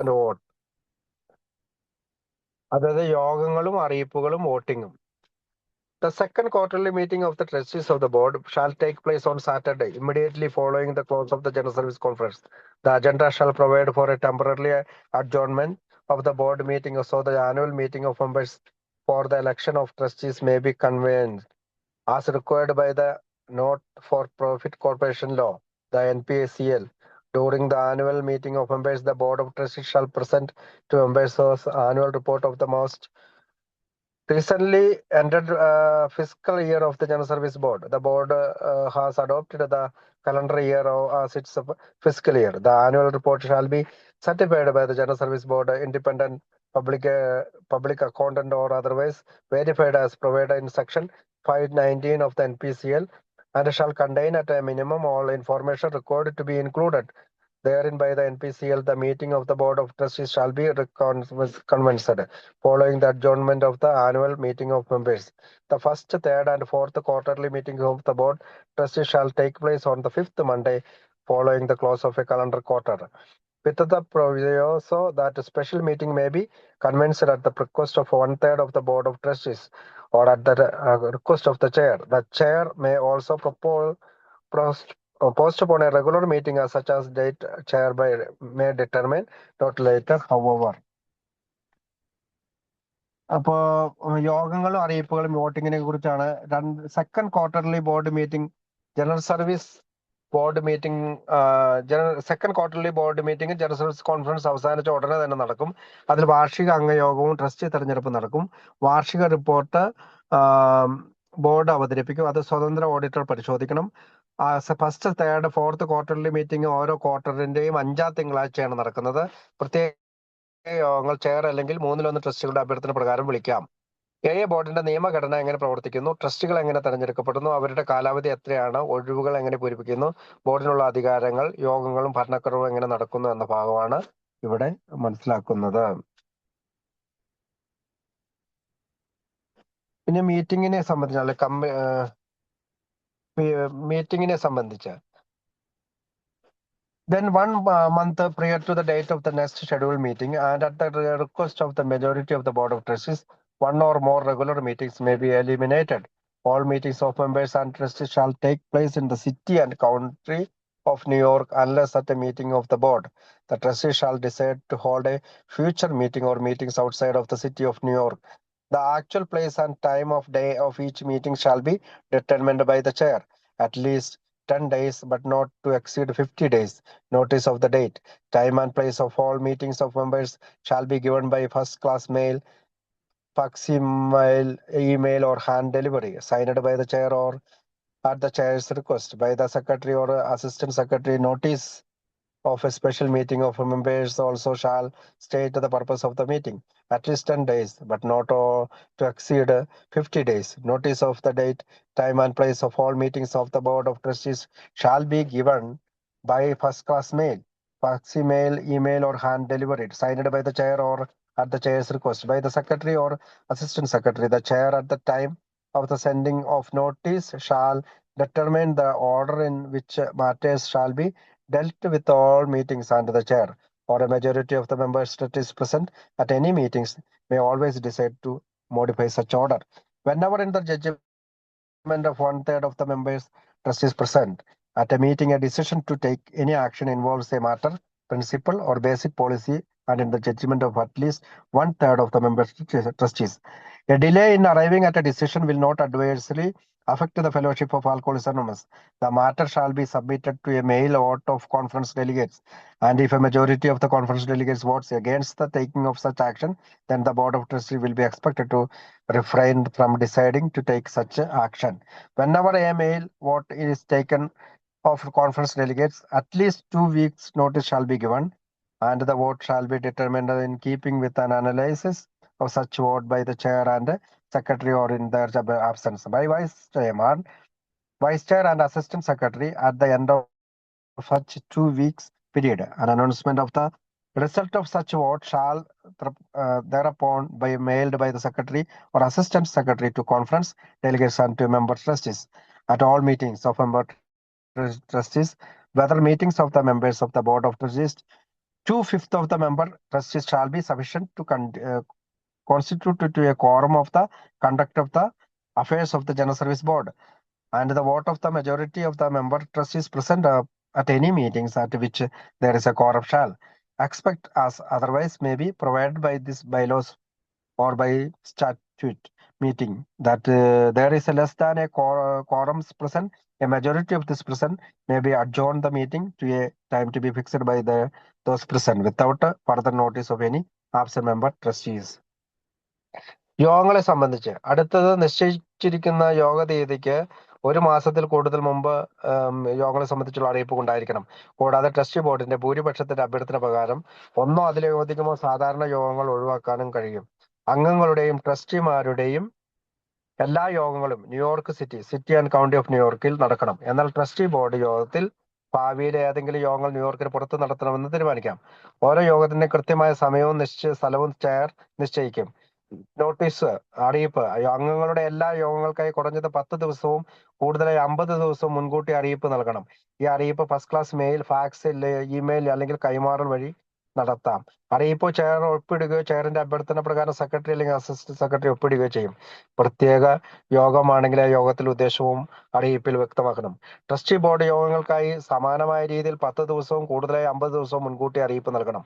vote. അതായത് യോഗങ്ങളും അറിയിപ്പുകളും വോട്ടിങ്ങും. The second quarterly meeting of the trustees of the board shall take place on Saturday, immediately following the close of the General Service Conference. The agenda shall provide for a temporary adjournment of the board meeting, so the annual meeting of members for the election of trustees may be convened as required by the Not-for-Profit Corporation Law, the NPCL. During the annual meeting of members, the Board of Trustees shall present to members the annual report of the most recently ended fiscal year of the General Service Board. The board has adopted the calendar year as its fiscal year. The annual report shall be certified by the General Service Board, independent public accountant or otherwise verified as provided in section 519 of the NPCL, and shall contain at a minimum all information required to be included therein by the NPCL. The meeting of the Board of Trustees shall be conversed following the adjournment of the annual meeting of members. The first, third, and fourth quarterly meetings of the Board Trustees shall take place on the fifth Monday following the close of a calendar quarter, with the proviso that a special meeting may be convened at the request of 1/3 of the Board of Trustees or at the request of the chair. The chair may also postpone a regular meeting as such as date chair may determine, not later, however. അപ്പോൾ യോഗങ്ങളും അറിയിപ്പുകളും വോട്ടിങ്ങിനെ കുറിച്ചാണ്. Second quarterly board meeting, general service board meeting, second quarterly board meeting general service conference അവസാനിച്ച ഉടനെ തന്നെ നടക്കും. അതിൽ വാർഷിക അംഗയോഗവും trustee തെരഞ്ഞെടുപ്പ് നടക്കും. വാർഷിക റിപ്പോർട്ട് ബോർഡ് അവതരിപ്പിക്കും. അത് സ്വതന്ത്ര ഓഡിറ്റർ പരിശോധിക്കണം. First, third, fourth quarterly meeting ഓരോ ക്വാർട്ടറിന്റെയും 5ാം തിങ്കളാഴ്ചയാണ് നടക്കുന്നത്. പ്രത്യേക യോഗങ്ങൾ ചെയർ അല്ലെങ്കിൽ 1/3 ട്രസ്റ്റികളുടെ അഭ്യർത്ഥന പ്രകാരം വിളിക്കാം. ബോർഡിന്റെ നിയമഘടന എങ്ങനെ പ്രവർത്തിക്കുന്നു, ട്രസ്റ്റികൾ എങ്ങനെ തെരഞ്ഞെടുക്കപ്പെടുന്നു, അവരുടെ കാലാവധി എത്രയാണ്, ഒഴിവുകൾ എങ്ങനെ പൂരിപ്പിക്കുന്നു, ബോർഡിനുള്ള അധികാരങ്ങൾ, യോഗങ്ങളും ഭരണക്രമവും എങ്ങനെ നടക്കുന്നു എന്ന ഭാഗമാണ് ഇവിടെ മനസ്സിലാക്കുന്നത്. പിന്നെ മീറ്റിങ്ങിനെ സംബന്ധിച്ച് then 1 month prior to the date of the next scheduled meeting and at the request of the majority of the Board of Trustees, 1 or more regular meetings may be eliminated. All meetings of members and trustees shall take place in the city and county of New York unless at a meeting of the board. The trustees shall decide to hold a future meeting or meetings outside of the city of New York. The actual place and time of day of each meeting shall be determined by the chair. At least 10 days, but not to exceed 50 days. Notice of the date, time, and place of all meetings of members shall be given by first class mail, facsimile, email, or hand delivery, signed by the chair or at the chair's request by the secretary or assistant secretary. Notice of a special meeting of members also shall state the purpose of the meeting. At least 10 days, but not to exceed 50 days. Notice of the date, time, and place of all meetings of the Board of Trustees shall be given by first class mail, facsimile, email, or hand delivered, signed by the chair or at the chair's request by the secretary or assistant secretary. The chair at the time of the sending of notice shall determine the order in which matters shall be dealt with all meetings, and the chair or a majority of the members that is present at any meetings may always decide to modify such order. Whenever in the judgment of 1/3 of the members trustees present at a meeting, a decision to take any action involves a matter, principle, or basic policy, and in the judgment of at least 1/3 of the members trustees. A delay in arriving at a decision will not adversely affect the fellowship of Alcoholics Anonymous. The matter shall be submitted to a mail vote of conference delegates, and if a majority of the conference delegates votes against the taking of such action, then the Board of Trustees will be expected to refrain from deciding to take such action. Whenever a mail vote is taken of conference delegates, at least 2 weeks notice shall be given, and the vote shall be determined in keeping with an analysis of such vote by the chair and secretary or in their absence by vice chairman, vice chair, and assistant secretary at the end of such 2 weeks period. An announcement of the result of such vote shall thereupon be mailed by the secretary or assistant secretary to conference delegates and to member trustees at all meetings of member trustees, whether meetings of the members of the Board of Trustees 2/5 of the member trustees shall be sufficient to constitute to a quorum of the conduct of the affairs of the General Service Board, and the vote of the majority of the member trustees present at any meetings at which there is a quorum shall expect as otherwise may be provided by this bylaws or by statute meeting that there is a less than a quorum present, a majority of this present may be adjourn the meeting to a time to be fixed by those present without further notice of any absent member trustees. യോഗങ്ങളെ സംബന്ധിച്ച് അടുത്തത് നിശ്ചയിച്ചിരിക്കുന്ന യോഗ തീയതിക്ക് 1 മാസത്തിൽ കൂടുതൽ മുമ്പ് യോഗങ്ങളെ സംബന്ധിച്ചുള്ള അറിയിപ്പ് ഉണ്ടായിരിക്കണം. കൂടാതെ ട്രസ്റ്റി ബോർഡിന്റെ ഭൂരിപക്ഷത്തിന്റെ അഭ്യർത്ഥന പ്രകാരം ഒന്നോ അതിലധികമോ സാധാരണ യോഗങ്ങൾ ഒഴിവാക്കാനും കഴിയും. അംഗങ്ങളുടെയും ട്രസ്റ്റിമാരുടെയും എല്ലാ യോഗങ്ങളും New York city and county of ന്യൂയോർക്കിൽ നടക്കണം. എന്നാൽ ട്രസ്റ്റി ബോർഡ് യോഗത്തിൽ ഭാവിയിലെ ഏതെങ്കിലും യോഗങ്ങൾ ന്യൂയോർക്കിന് പുറത്ത് നടത്തണമെന്ന് തീരുമാനിക്കാം. ഓരോ യോഗത്തിന്റെ കൃത്യമായ സമയവും സ്ഥലവും ചെയർ നിശ്ചയിക്കും. നോട്ടീസ് അറിയിപ്പ് അംഗങ്ങളുടെ എല്ലാ യോഗങ്ങൾക്കായി കുറഞ്ഞത് 10 ദിവസവും കൂടുതലായി 50 ദിവസവും മുൻകൂട്ടി അറിയിപ്പ് നൽകണം. ഈ അറിയിപ്പ് first class mail, fax, email അല്ലെങ്കിൽ കൈമാറൽ വഴി നടത്താം. അറിയിപ്പ് ചെയർ ഒപ്പിടുകയോ ചെയറിന്റെ അഭ്യർത്ഥന പ്രകാരം സെക്രട്ടറി അല്ലെങ്കിൽ അസിസ്റ്റന്റ് സെക്രട്ടറി ഒപ്പിടുകയോ ചെയ്യും. പ്രത്യേക യോഗമാണെങ്കിൽ ആ യോഗത്തിൽ ഉദ്ദേശവും അറിയിപ്പിൽ വ്യക്തമാക്കണം. ട്രസ്റ്റി ബോർഡ് യോഗങ്ങൾക്കായി സമാനമായ രീതിയിൽ 10 ദിവസവും കൂടുതലായി 50 ദിവസവും മുൻകൂട്ടി അറിയിപ്പ് നൽകണം.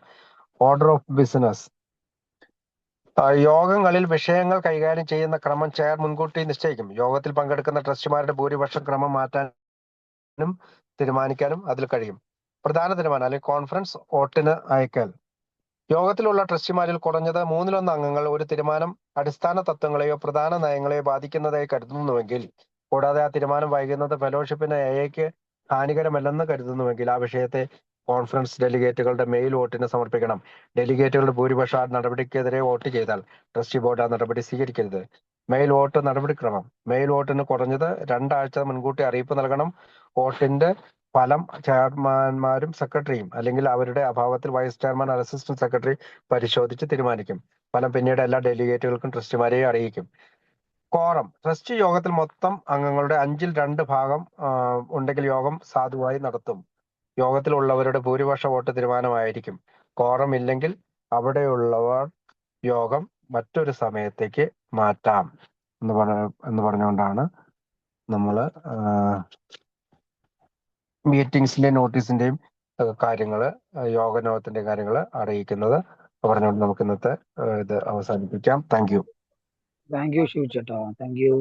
ഓർഡർ ഓഫ് ബിസിനസ് യോഗങ്ങളിൽ വിഷയങ്ങൾ കൈകാര്യം ചെയ്യുന്ന ക്രമം ചെയർ മുൻകൂട്ടി നിശ്ചയിക്കും. യോഗത്തിൽ പങ്കെടുക്കുന്ന ട്രസ്റ്റിമാരുടെ ഭൂരിപക്ഷം ക്രമം മാറ്റാനും തീരുമാനിക്കാനും അതിൽ കഴിയും. പ്രധാന തീരുമാനം അല്ലെങ്കിൽ കോൺഫറൻസ് വോട്ടിന് അയക്കൽ. യോഗത്തിലുള്ള ട്രസ്റ്റിമാരിൽ കുറഞ്ഞത് 1/3 അംഗങ്ങൾ ഒരു തീരുമാനം അടിസ്ഥാന തത്വങ്ങളെയോ പ്രധാന നയങ്ങളെയോ ബാധിക്കുന്നതായി കരുതുന്നുവെങ്കിൽ, കൂടാതെ ആ തീരുമാനം വൈകുന്നത് ഫെലോഷിപ്പിന് എഐക്ക് ഹാനികരമല്ലെന്ന് കരുതുന്നുവെങ്കിൽ ആ വിഷയത്തെ കോൺഫറൻസ് ഡെലിഗേറ്റുകളുടെ മെയിൽ വോട്ടിന് സമർപ്പിക്കണം. ഡെലിഗേറ്റുകളുടെ ഭൂരിപക്ഷം ആ നടപടിക്കെതിരെ വോട്ട് ചെയ്താൽ ട്രസ്റ്റി ബോർഡ് ആ നടപടി സ്വീകരിക്കരുത്. മെയിൽ വോട്ട് നടപടിക്രമം. മെയിൽ വോട്ടിന് കുറഞ്ഞത് 2 ആഴ്ച മുൻകൂട്ടി അറിയിപ്പ് നൽകണം. വോട്ടിന്റെ ഫലം ചെയർമാൻമാരും സെക്രട്ടറിയും അല്ലെങ്കിൽ അവരുടെ അഭാവത്തിൽ വൈസ് ചെയർമാൻ, അസിസ്റ്റന്റ് സെക്രട്ടറി പരിശോധിച്ച് തീരുമാനിക്കും. ഫലം പിന്നീട് എല്ലാ ഡെലിഗേറ്റുകൾക്കും ട്രസ്റ്റിമാരെയും അറിയിക്കും. കോറം. ട്രസ്റ്റി യോഗത്തിൽ മൊത്തം അംഗങ്ങളുടെ 5/2 ഭാഗം ഉണ്ടെങ്കിൽ യോഗം സാധുവായി നടത്തും. യോഗത്തിലുള്ളവരുടെ ഭൂരിപക്ഷ വോട്ട് തീരുമാനമായിരിക്കും. കോറം ഇല്ലെങ്കിൽ അവിടെയുള്ളവർ യോഗം മറ്റൊരു സമയത്തേക്ക് മാറ്റാം എന്ന് പറഞ്ഞുകൊണ്ടാണ് നമ്മൾ മീറ്റിംഗ്സിന്റെ നോട്ടീസിന്റെയും കാര്യങ്ങള് യോഗത്തിന്റെ കാര്യങ്ങള് അറിയിക്കുന്നത് പറഞ്ഞുകൊണ്ട് നമുക്ക് ഇന്നത്തെ ഇത് അവസാനിപ്പിക്കാം. Thank you. Thank you Shiv ചേട്ടാ. Thank U.